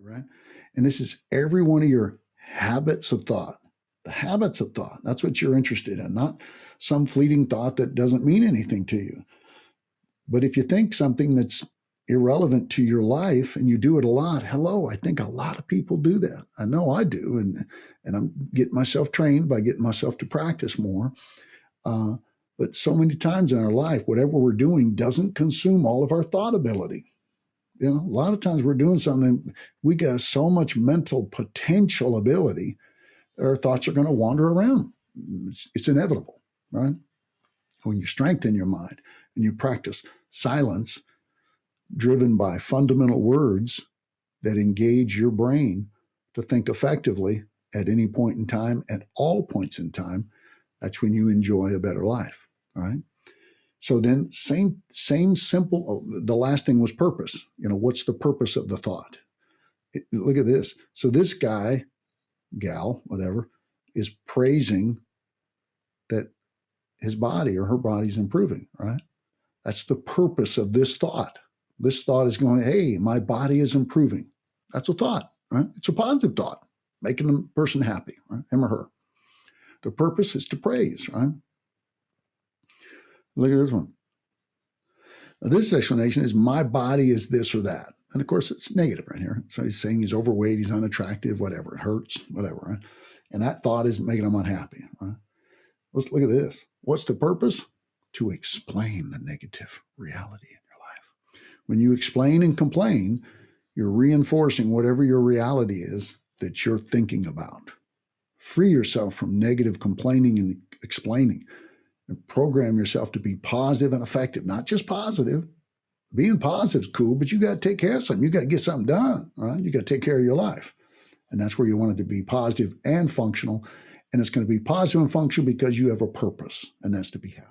right? And this is every one of your habits of thought. The habits of thought, that's what you're interested in, not some fleeting thought that doesn't mean anything to you. But if you think something that's irrelevant to your life and you do it a lot, hello, I think a lot of people do that. I know I do. And I'm getting myself trained by getting myself to practice more. But so many times in our life, whatever we're doing doesn't consume all of our thought ability. You know, a lot of times we're doing something, we got so much mental potential ability, our thoughts are going to wander around. It's inevitable, right? When you strengthen your mind and you practice silence driven by fundamental words that engage your brain to think effectively at any point in time, at all points in time, that's when you enjoy a better life, all right? So then same simple, the last thing was purpose. You know, what's the purpose of the thought? Look at this. So this guy, gal, whatever, is praising that his body or her body's improving, right? That's the purpose of this thought. This thought is going, hey, my body is improving. That's a thought, right? It's a positive thought, making the person happy, right? Him or her. The purpose is to praise, right? Look at this one. Now, this explanation is my body is this or that. And of course, it's negative right here. So he's saying he's overweight, he's unattractive, whatever, it hurts, whatever, right? And that thought is making him unhappy, right? Let's look at this. What's the purpose? To explain the negative reality in your life. When you explain and complain, you're reinforcing whatever your reality is that you're thinking about. Free yourself from negative complaining and explaining, and program yourself to be positive and effective. Not just positive. Being positive is cool, but you got to take care of something. You got to get something done, right? You got to take care of your life. And that's where you want it to be positive and functional. And it's going to be positive and functional because you have a purpose, and that's to be happy.